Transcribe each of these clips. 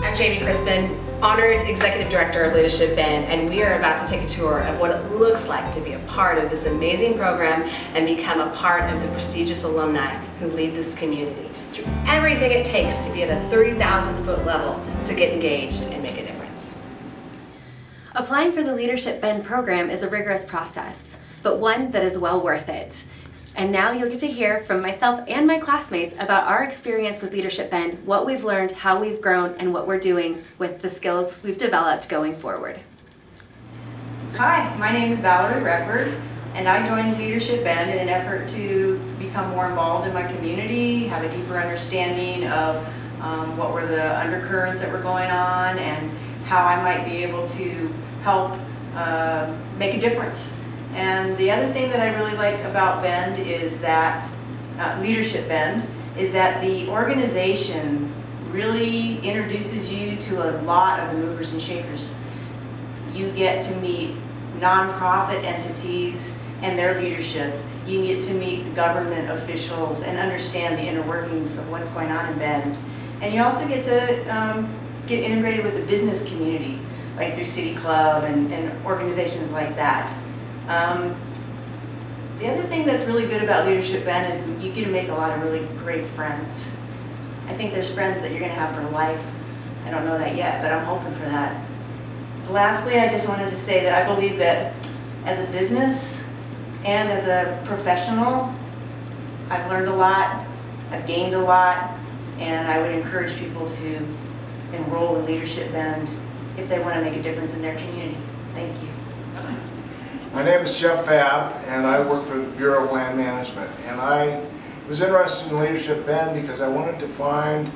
I'm Jamie Crispin, Honored Executive Director of Leadership Bend, and we are about to take a tour of what it looks like to be a part of this amazing program and become a part of the prestigious alumni who lead this community through everything it takes to be at a 30,000-foot level to get engaged and make a difference. Applying for the Leadership Bend program is a rigorous process, but one that is well worth it. And now you'll get to hear from myself and my classmates about our experience with Leadership Bend, what we've learned, how we've grown, and what we're doing with the skills we've developed going forward. Hi, my name is Valerie Redford, and I joined Leadership Bend in an effort to become more involved in my community, have a deeper understanding of what were the undercurrents that were going on, and how I might be able to help make a difference. And the other thing that I really like about Bend is that, Leadership Bend, is that the organization really introduces you to a lot of the movers and shakers. You get to meet nonprofit entities and their leadership. You get to meet the government officials and understand the inner workings of what's going on in Bend. And you also get to get integrated with the business community, like through City Club and organizations like that. The other thing that's really good about Leadership Bend is you get to make a lot of really great friends. I think there's friends that you're going to have for life. I don't know that yet, but I'm hoping for that. Lastly, I just wanted to say that I believe that as a business and as a professional, I've learned a lot, I've gained a lot, and I would encourage people to enroll in Leadership Bend if they want to make a difference in their community. Thank you. My name is Jeff Babb, and I work for the Bureau of Land Management. And I was interested in Leadership Bend because I wanted to find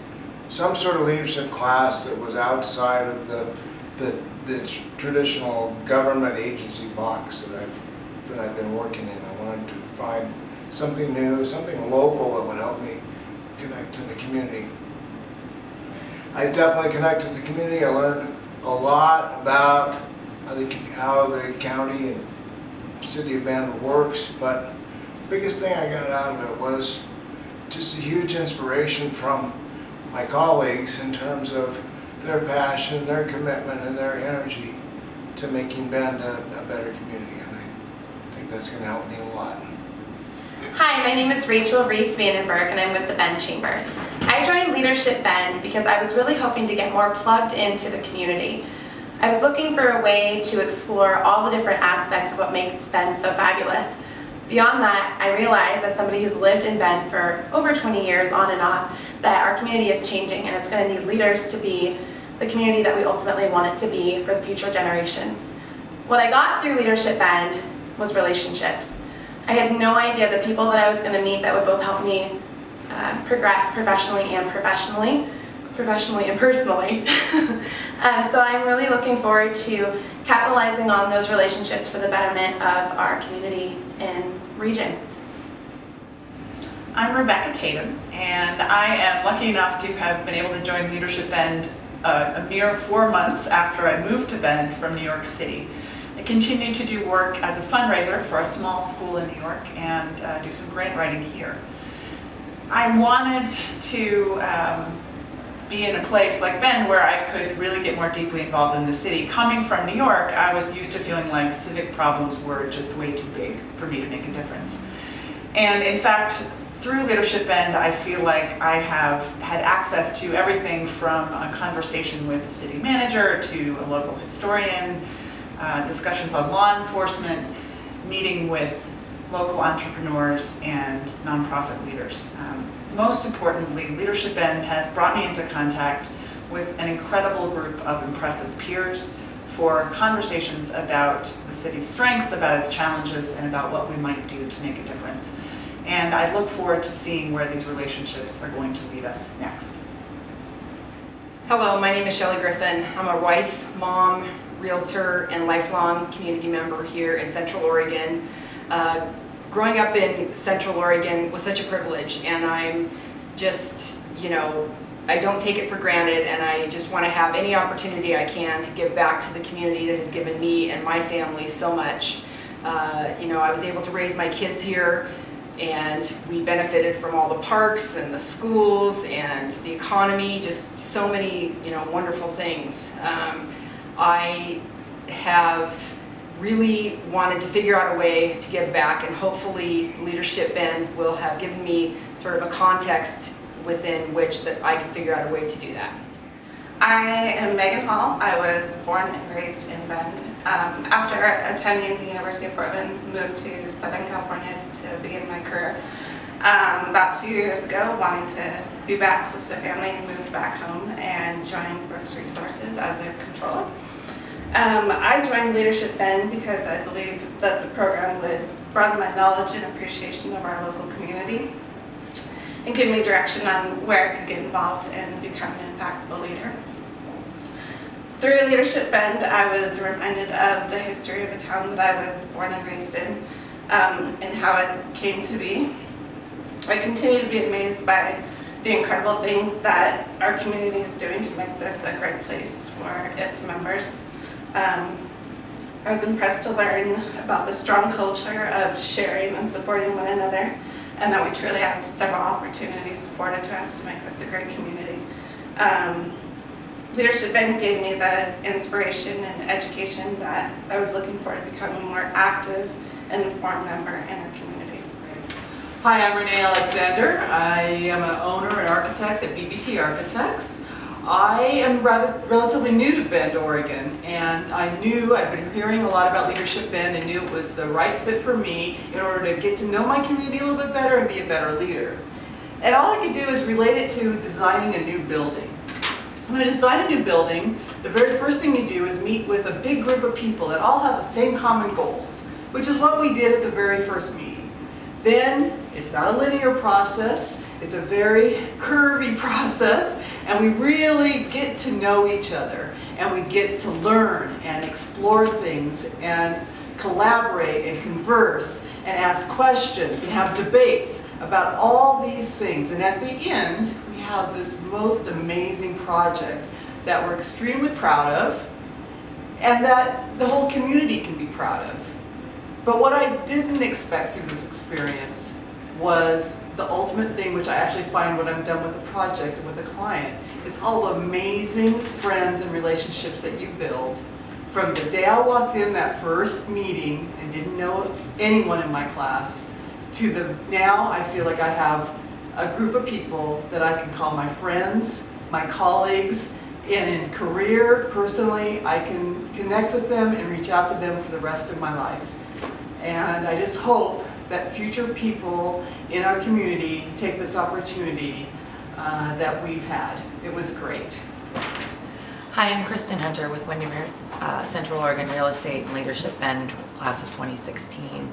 some sort of leadership class that was outside of the traditional government agency box that I've been working in. I wanted to find something new, something local that would help me connect to the community. I definitely connected to the community. I learned a lot about how the county and City of Bend works, but the biggest thing I got out of it was just a huge inspiration from my colleagues in terms of their passion, their commitment, and their energy to making Bend a better community, and I think that's going to help me a lot. Hi, my name is Rachel Reese Vandenberg, and I'm with the Bend Chamber. I joined Leadership Bend because I was really hoping to get more plugged into the community. I was looking for a way to explore all the different aspects of what makes Bend so fabulous. Beyond that, I realized, as somebody who's lived in Bend for over 20 years on and off, that our community is changing and it's going to need leaders to be the community that we ultimately want it to be for the future generations. What I got through Leadership Bend was relationships. I had no idea the people that I was going to meet that would both help me progress professionally and personally. So I'm really looking forward to capitalizing on those relationships for the betterment of our community and region. I'm Rebecca Tatum, and I am lucky enough to have been able to join Leadership Bend a mere 4 months after I moved to Bend from New York City. I continue to do work as a fundraiser for a small school in New York and do some grant writing here. I wanted to be in a place like Bend where I could really get more deeply involved in the city. Coming from New York, I was used to feeling like civic problems were just way too big for me to make a difference. And in fact, through Leadership Bend, I feel like I have had access to everything from a conversation with the city manager to a local historian, discussions on law enforcement, meeting with local entrepreneurs and nonprofit leaders. Most importantly, Leadership Bend has brought me into contact with an incredible group of impressive peers for conversations about the city's strengths, about its challenges, and about what we might do to make a difference. And I look forward to seeing where these relationships are going to lead us next. Hello, my name is Shelley Griffin. I'm a wife, mom, realtor, and lifelong community member here in Central Oregon. Growing up in Central Oregon was such a privilege, and I'm just, I don't take it for granted, and I just want to have any opportunity I can to give back to the community that has given me and my family so much. I was able to raise my kids here And we benefited from all the parks and the schools and the economy, just so many, wonderful things. I have really wanted to figure out a way to give back, and hopefully Leadership Bend will have given me sort of a context within which that I can figure out a way to do that. I am Megan Hall. I was born and raised in Bend. After attending the University of Portland, moved to Southern California to begin my career. About 2 years ago, wanting to be back close to family, moved back home and joined Brooks Resources as their controller. I joined Leadership Bend because I believed that the program would broaden my knowledge and appreciation of our local community and give me direction on where I could get involved and become an impactful leader. Through Leadership Bend, I was reminded of the history of a town that I was born and raised in, and how it came to be. I continue to be amazed by the incredible things that our community is doing to make this a great place for its members. I was impressed to learn about the strong culture of sharing and supporting one another, and that we truly have several opportunities afforded to us to make this a great community. Leadership Bend gave me the inspiration and education that I was looking for to become a more active and informed member in our community. Hi, I'm Renee Alexander. I am an owner and architect at BBT Architects. I am relatively new to Bend, Oregon, and I'd been hearing a lot about Leadership Bend and knew it was the right fit for me in order to get to know my community a little bit better and be a better leader. And all I could do is relate it to designing a new building. When I design a new building, the very first thing you do is meet with a big group of people that all have the same common goals, which is what we did at the very first meeting. Then, it's not a linear process, it's a very curvy process, and we really get to know each other, and we get to learn and explore things and collaborate and converse and ask questions and have debates about all these things. And at the end, we have this most amazing project that we're extremely proud of and that the whole community can be proud of. But what I didn't expect through this experience was the ultimate thing, which I actually find when I'm done with the project and with the client, is all the amazing friends and relationships that you build from the day I walked in that first meeting and didn't know anyone in my class to now I feel like I have a group of people that I can call my friends, my colleagues, and in career, personally, I can connect with them and reach out to them for the rest of my life. And I just hope that future people in our community take this opportunity that we've had. It was great. Hi, I'm Kristen Hunter with Windermere Central Oregon Real Estate and Leadership Bend class of 2016.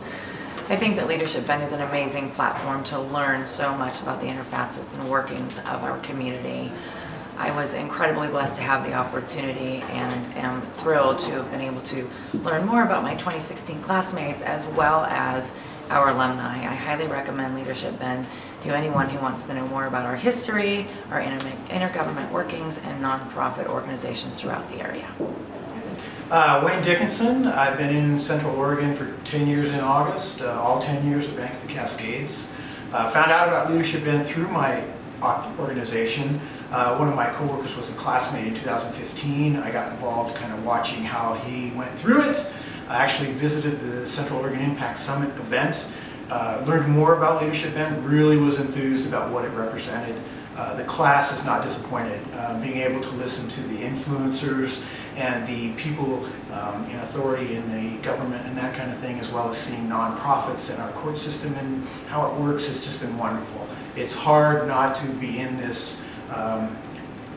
I think that Leadership Bend is an amazing platform to learn so much about the inner facets and workings of our community. I was incredibly blessed to have the opportunity and am thrilled to have been able to learn more about my 2016 classmates as well as our alumni. I highly recommend Leadership Bend to anyone who wants to know more about our history, our intergovernment workings, and nonprofit organizations throughout the area. Wayne Dickinson. I've been in Central Oregon for 10 years in August, all 10 years at Bank of the Cascades. Found out about Leadership Bend through my organization. One of my coworkers was a classmate in 2015. I got involved kind of watching how he went through it. I actually visited the Central Oregon Impact Summit event, learned more about Leadership Bend, really was enthused about what it represented. The class is not disappointed. Being able to listen to the influencers and the people in authority in the government and that kind of thing, as well as seeing nonprofits and our court system and how it works, has just been wonderful. It's hard not to be in this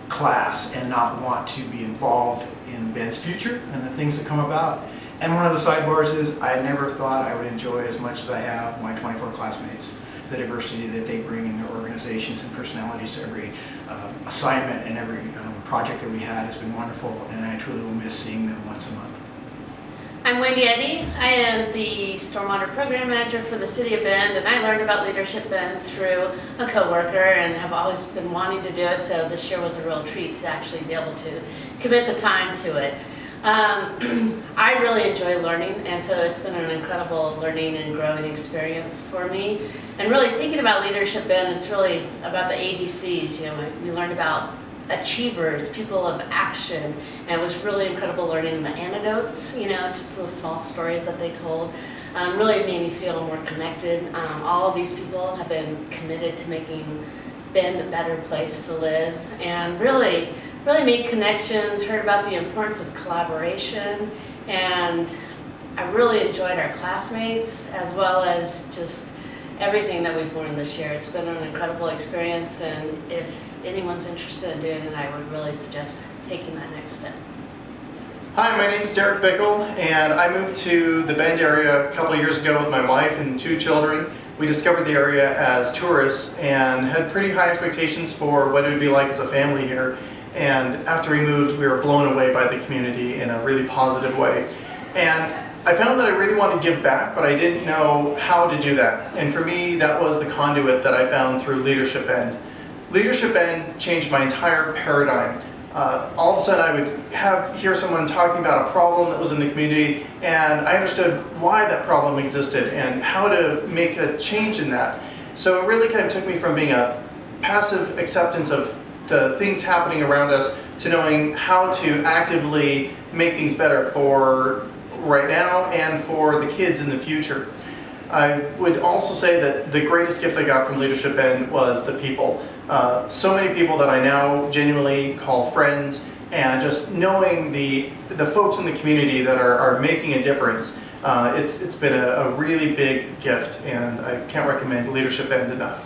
class and not want to be involved in Bend's future and the things that come about. And one of the sidebars is I never thought I would enjoy as much as I have my 24 classmates, the diversity that they bring in their organizations and personalities. Every assignment and every project that we had has been wonderful, and I truly will miss seeing them once a month. I'm Wendy Eddy. I am the Stormwater Program Manager for the City of Bend, and I learned about Leadership Bend through a coworker and have always been wanting to do it, so this year was a real treat to actually be able to commit the time to it. I really enjoy learning, and so it's been an incredible learning and growing experience for me. And really thinking about Leadership Bend, it's really about the ABCs. You know, we learned about achievers, people of action, and it was really incredible learning the anecdotes, you know, just the small stories that they told. Really made me feel more connected. All of these people have been committed to making Bend a better place to live, and really made connections, heard about the importance of collaboration, and I really enjoyed our classmates as well as just everything that we've learned this year. It's been an incredible experience, and if anyone's interested in doing it, I would really suggest taking that next step. Hi, my name is Derek Bickle, and I moved to the Bend area a couple of years ago with my wife and 2 children. We discovered the area as tourists and had pretty high expectations for what it would be like as a family here. And after we moved, we were blown away by the community in a really positive way. And I found that I really wanted to give back, but I didn't know how to do that. And for me, that was the conduit that I found through Leadership Bend. Leadership Bend changed my entire paradigm. All of a sudden I would hear someone talking about a problem that was in the community, and I understood why that problem existed and how to make a change in that. So it really kind of took me from being a passive acceptance of the things happening around us to knowing how to actively make things better for right now and for the kids in the future. I would also say that the greatest gift I got from Leadership Bend was the people. So many people that I now genuinely call friends, and just knowing the folks in the community that are making a difference, it's been a really big gift, and I can't recommend Leadership Bend enough.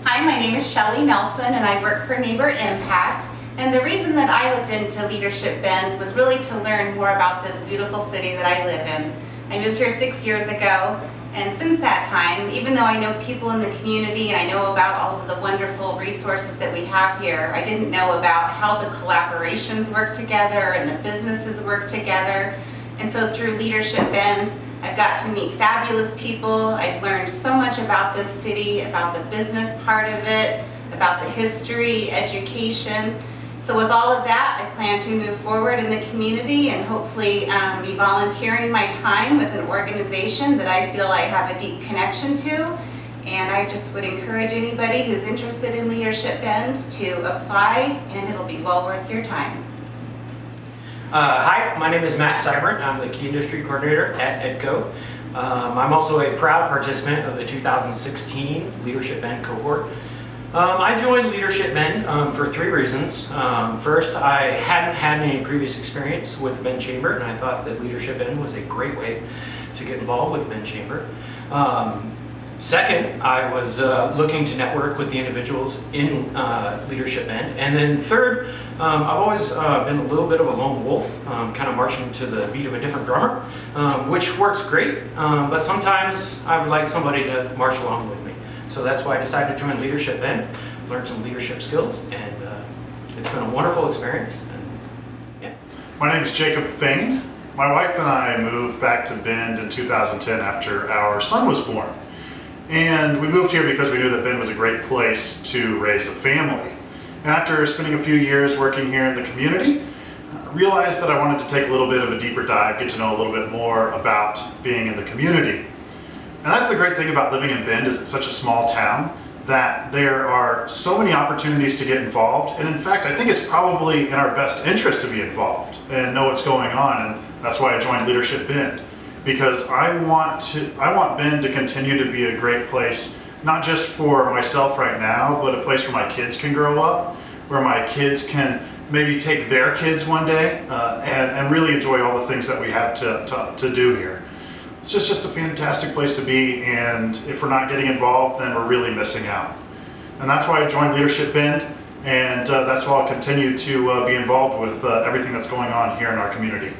Hi, my name is Shelly Nelson, and I work for Neighbor Impact. And the reason that I looked into Leadership Bend was really to learn more about this beautiful city that I live in. I moved here 6 years ago, and since that time, even though I know people in the community and I know about all of the wonderful resources that we have here, I didn't know about how the collaborations work together and the businesses work together. And so through Leadership Bend, I've got to meet fabulous people. I've learned so much about this city, about the business part of it, about the history, education. So with all of that, I plan to move forward in the community and hopefully be volunteering my time with an organization that I feel I have a deep connection to. And I just would encourage anybody who's interested in Leadership Bend to apply, and it'll be well worth your time. Hi, my name is Matt Seibert. I'm the Key Industry Coordinator at EDCO. I'm also a proud participant of the 2016 Leadership Bend cohort. I joined Leadership Bend for 3 reasons. First, I hadn't had any previous experience with the Bend Chamber, and I thought that Leadership Bend was a great way to get involved with the Bend Chamber. Second, I was looking to network with the individuals in Leadership Bend. And then third, I've always been a little bit of a lone wolf, kind of marching to the beat of a different drummer, which works great, but sometimes I would like somebody to march along with me. So that's why I decided to join Leadership Bend, learn some leadership skills, and it's been a wonderful experience. And, yeah. My name is Jacob Fain. My wife and I moved back to Bend in 2010 after our son was born. And we moved here because we knew that Bend was a great place to raise a family. And after spending a few years working here in the community, I realized that I wanted to take a little bit of a deeper dive, get to know a little bit more about being in the community. And that's the great thing about living in Bend, is it's such a small town that there are so many opportunities to get involved. And in fact, I think it's probably in our best interest to be involved and know what's going on. And that's why I joined Leadership Bend, because I want Bend to continue to be a great place, not just for myself right now, but a place where my kids can grow up, where my kids can maybe take their kids one day and really enjoy all the things that we have to do here. It's just a fantastic place to be, and if we're not getting involved, then we're really missing out. And that's why I joined Leadership Bend, and that's why I'll continue to be involved with everything that's going on here in our community.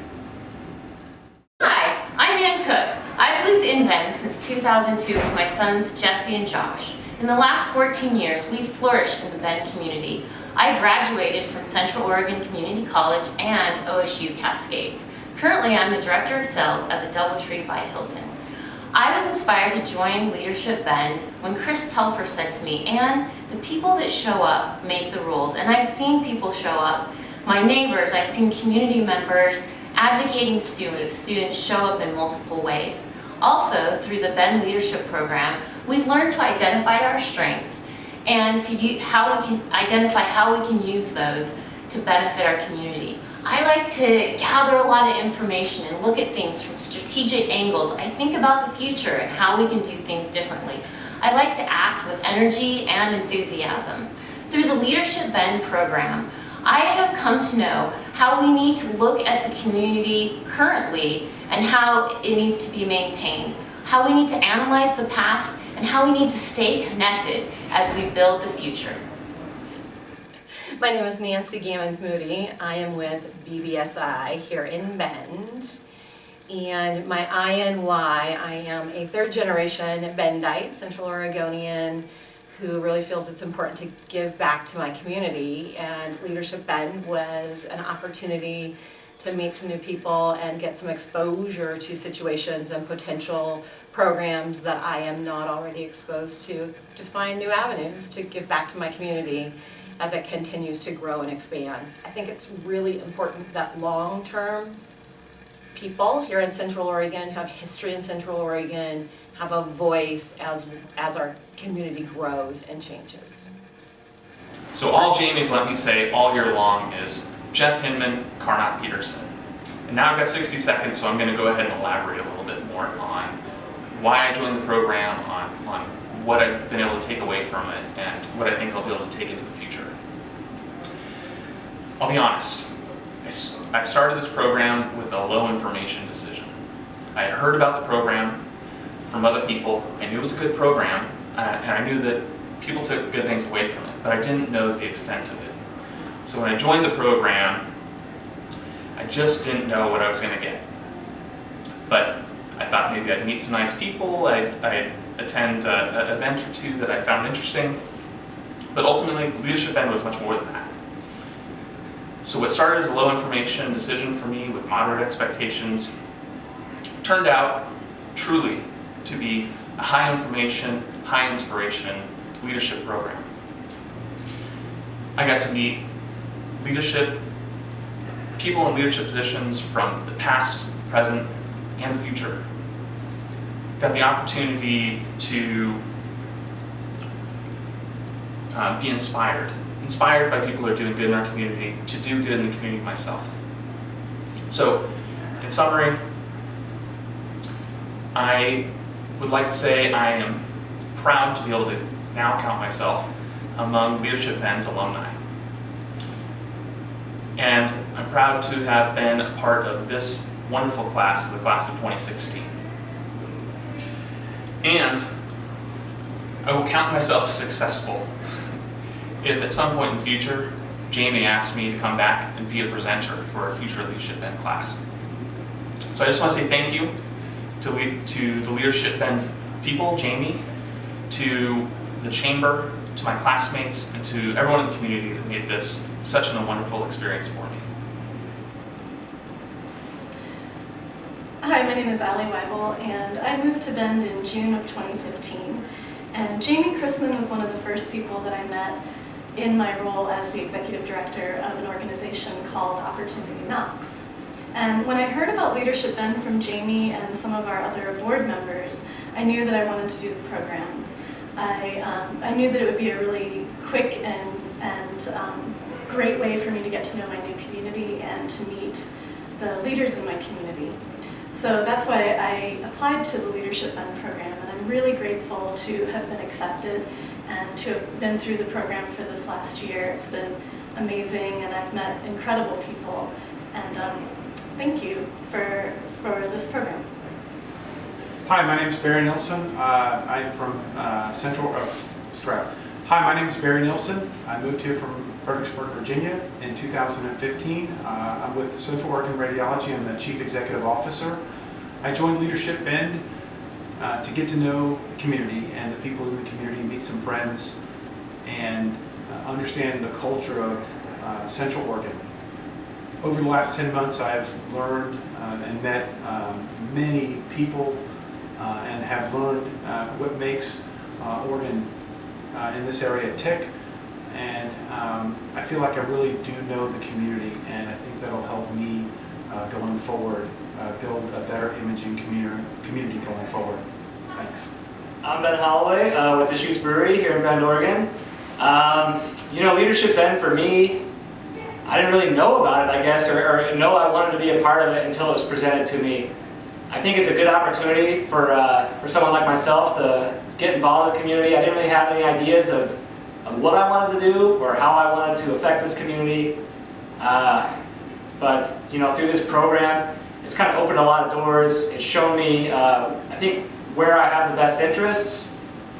Hi, I'm Ann Cook. I've lived in Bend since 2002 with my sons Jesse and Josh. In the last 14 years, we've flourished in the Bend community. I graduated from Central Oregon Community College and OSU Cascades. Currently, I'm the Director of Sales at the DoubleTree by Hilton. I was inspired to join Leadership Bend when Chris Telfer said to me, "Ann, the people that show up make the rules." And I've seen people show up My neighbors, I've seen community members advocating students show up in multiple ways. Also, through the Bend Leadership Program, we've learned to identify our strengths and how we can identify how we can use those to benefit our community. I like to gather a lot of information and look at things from strategic angles. I think about the future and how we can do things differently. I like to act with energy and enthusiasm. Through the Leadership Bend program, I have come to know how we need to look at the community currently and how it needs to be maintained, how we need to analyze the past, and how we need to stay connected as we build the future. My name is Nancy Gammon Moody. I am with BBSI here in Bend. And my I and why, I am a third generation Bendite, Central Oregonian, who really feels it's important to give back to my community. And Leadership Bend was an opportunity to meet some new people and get some exposure to situations and potential programs that I am not already exposed to find new avenues to give back to my community as it continues to grow and expand. I think it's really important that long-term people here in Central Oregon have history in Central Oregon, have a voice as our community grows and changes. So all Jamie's let me say all year long is Jeff Hinman, Carnot Peterson. And now I've got 60 seconds, so I'm going to go ahead and elaborate a little bit more on why I joined the program, on what I've been able to take away from it, and what I think I'll be able to take into the future. I'll be honest, I started this program with a low information decision. I had heard about the program from other people. I knew it was a good program, and I knew that people took good things away from it, but I didn't know the extent of it. So when I joined the program, I just didn't know what I was going to get. But I thought maybe I'd meet some nice people, I'd attend an event or two that I found interesting, but ultimately Leadership Bend was much more than that. So what started as a low information decision for me with moderate expectations turned out truly to be a high information, high inspiration leadership program. I got to meet people in leadership positions from the past, present, and the future. Got the opportunity to be inspired by people who are doing good in our community, to do good in the community myself. So, in summary, I would like to say I am proud to be able to now count myself among Leadership Bend's alumni. And I'm proud to have been a part of this wonderful class, the class of 2016. And I will count myself successful if at some point in the future, Jamie asks me to come back and be a presenter for a future Leadership Bend class. So I just want to say thank you to the Leadership Bend people, Jamie, to the chamber, to my classmates, and to everyone in the community that made this such a wonderful experience for me. Hi, my name is Allie Weibel, and I moved to Bend in June of 2015. And Jamie Chrisman was one of the first people that I met in my role as the executive director of an organization called Opportunity Knocks. And when I heard about Leadership Bend from Jamie and some of our other board members, I knew that I wanted to do the program. I knew that it would be a really quick and great way for me to get to know my new community and to meet the leaders in my community. So that's why I applied to the Leadership Bend program, and I'm really grateful to have been accepted and to have been through the program for this last year. It's been amazing, and I've met incredible people, and thank you for this program. Hi, my name is Barry Nilsson. I'm from Central Stroud. Hi, my name is Barry Nilsson. I moved here from Fredericksburg, Virginia in 2015. I'm with Central Oregon Radiology. I'm the Chief Executive Officer. I joined Leadership Bend to get to know the community and the people in the community, meet some friends, and understand the culture of Central Oregon. Over the last 10 months, I've learned and met many people and have learned what makes Oregon in this area tick. And I feel feel like I really do know the community, and I think that'll help me going forward, build a better imaging community going forward. Thanks. I'm Ben Holloway with Deschutes Brewery here in Bend, Oregon. Leadership Bend for me, I didn't really know about it, I guess, or know I wanted to be a part of it until it was presented to me. I think it's a good opportunity for someone like myself to get involved in the community. I didn't really have any ideas of what I wanted to do or how I wanted to affect this community. But through this program, it's kind of opened a lot of doors. It's shown me, I think, where I have the best interests,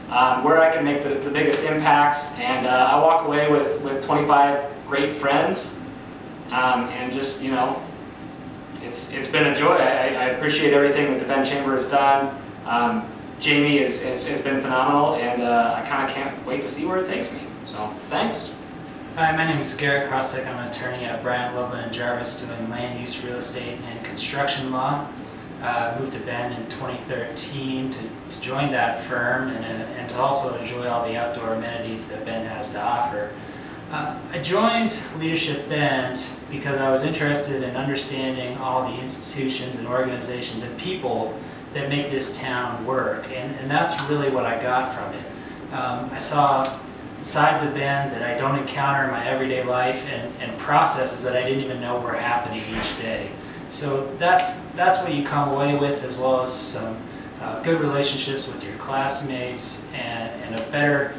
where I can make the biggest impacts, and I walk away with 25 great friends, and just, it's been a joy. I appreciate everything that the Bend Chamber has done. Jamie has been phenomenal, and I kind of can't wait to see where it takes me. So, thanks. Hi, my name is Garrett Crossick. I'm an attorney at Bryant, Loveland & Jarvis doing land use, real estate, and construction law. Moved to Bend in 2013 to join that firm and to also enjoy all the outdoor amenities that Bend has to offer. I joined Leadership Bend because I was interested in understanding all the institutions and organizations and people that make this town work, and that's really what I got from it. I saw sides of Bend that I don't encounter in my everyday life and processes that I didn't even know were happening each day. So that's what you come away with, as well as some good relationships with your classmates and a better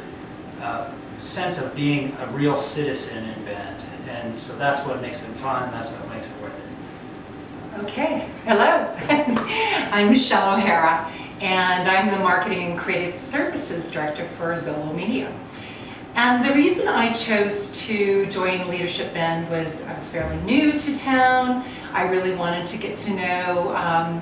sense of being a real citizen in Bend. And so that's what makes it fun, and that's what makes it worth it. Okay, hello. I'm Michelle O'Hara, and I'm the Marketing and Creative Services Director for Zolo Media. And the reason I chose to join Leadership Bend was I was fairly new to town. I really wanted to get to know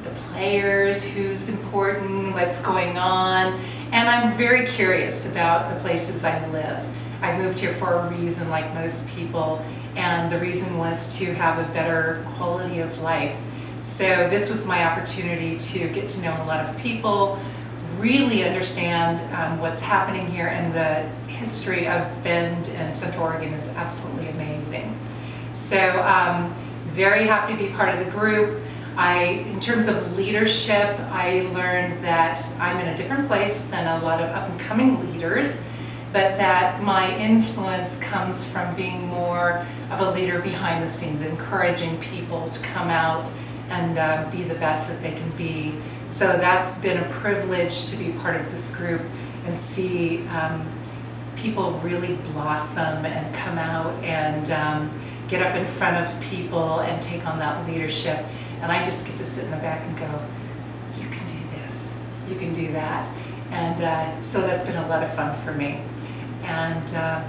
the players, who's important, what's going on, and I'm very curious about the places I live. I moved here for a reason, like most people, and the reason was to have a better quality of life. So this was my opportunity to get to know a lot of people, really understand what's happening here, and the history of Bend and Central Oregon is absolutely amazing. So very happy to be part of the group. In terms of leadership, I learned that I'm in a different place than a lot of up-and-coming leaders, but that my influence comes from being more of a leader behind the scenes, encouraging people to come out and be the best that they can be. So that's been a privilege to be part of this group and see people really blossom and come out and get up in front of people and take on that leadership. And I just get to sit in the back and go, you can do this, you can do that. And so that's been a lot of fun for me. And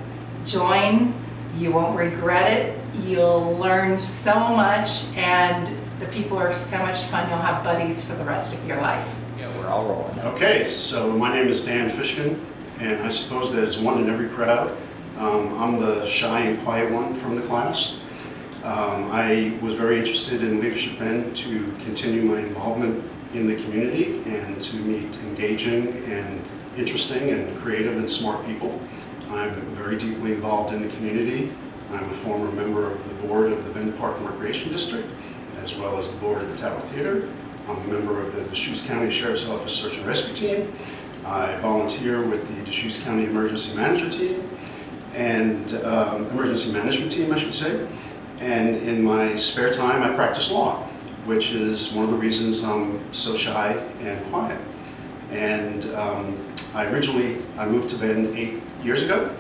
join, you won't regret it. You'll learn so much, and the people are so much fun. You'll have buddies for the rest of your life. Yeah, we're all rolling. Okay, so my name is Dan Fishkin, and I suppose there's one in every crowd. I'm the shy and quiet one from the class. I was very interested in Leadership Bend to continue my involvement in the community and to meet engaging and interesting and creative and smart people. I'm very deeply involved in the community. I'm a former member of the board of the Bend Park and Recreation District, as well as the board of the Tower Theater. I'm a member of the Deschutes County Sheriff's Office Search and Rescue Team. I volunteer with the Deschutes County Emergency Manager Team, and Emergency Management Team, I should say. And in my spare time, I practice law, which is one of the reasons I'm so shy and quiet. And I moved to Bend 8 years ago,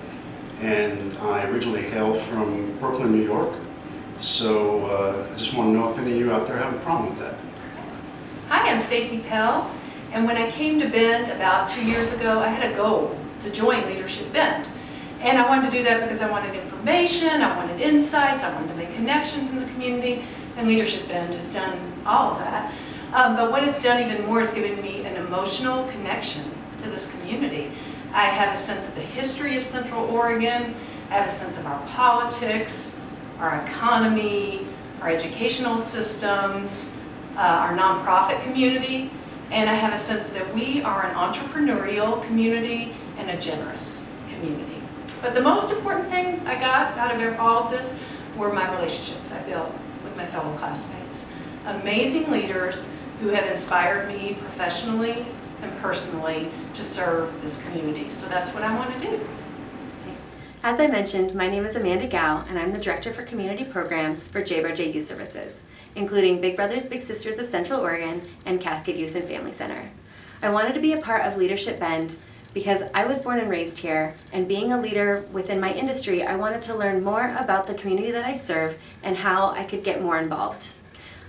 and I originally hail from Brooklyn, New York. So I just want to know if any of you out there have a problem with that. Hi, I'm Stacy Pell, and when I came to Bend about 2 years ago, I had a goal to join Leadership Bend. And I wanted to do that because I wanted information, I wanted insights, I wanted to make connections in the community, and Leadership Bend has done all of that. But what it's done even more is given me an emotional connection to this community. I have a sense of the history of Central Oregon, I have a sense of our politics, our economy, our educational systems, our nonprofit community, and I have a sense that we are an entrepreneurial community and a generous community. But the most important thing I got out of all of this were my relationships I built with my fellow classmates. Amazing leaders who have inspired me professionally and personally to serve this community. So that's what I want to do. As I mentioned, my name is Amanda Gao, and I'm the Director for Community Programs for JBRJ Youth Services, including Big Brothers Big Sisters of Central Oregon and Cascade Youth and Family Center. I wanted to be a part of Leadership Bend because I was born and raised here, and being a leader within my industry, I wanted to learn more about the community that I serve and how I could get more involved.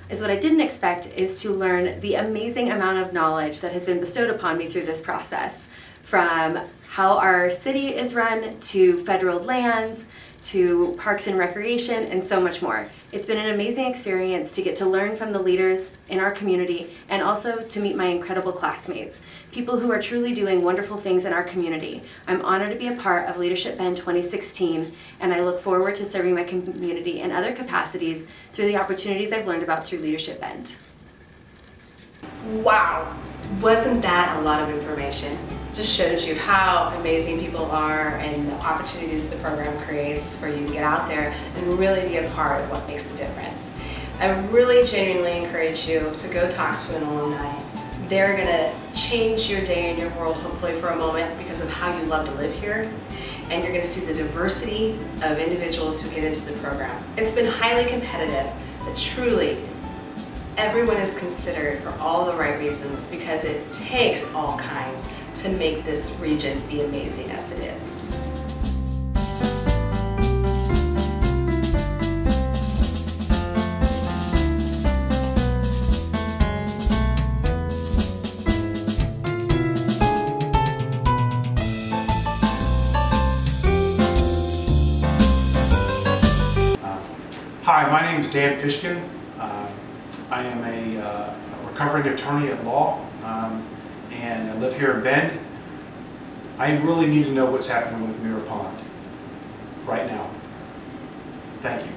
What I didn't expect is to learn the amazing amount of knowledge that has been bestowed upon me through this process, from how our city is run, to federal lands, to parks and recreation, and so much more. It's been an amazing experience to get to learn from the leaders in our community and also to meet my incredible classmates, people who are truly doing wonderful things in our community. I'm honored to be a part of Leadership Bend 2016, and I look forward to serving my community in other capacities through the opportunities I've learned about through Leadership Bend. Wow, wasn't that a lot of information? Just shows you how amazing people are and the opportunities the program creates for you to get out there and really be a part of what makes a difference. I really genuinely encourage you to go talk to an alumni. They're gonna change your day and your world hopefully for a moment because of how you love to live here. And you're gonna see the diversity of individuals who get into the program. It's been highly competitive, but truly, everyone is considered for all the right reasons because it takes all kinds to make this region be amazing as it is. Hi, my name is Dan Fishkin. I am a recovering attorney at law, and I live here in Bend. I really need to know what's happening with Mirror Pond right now. Thank you.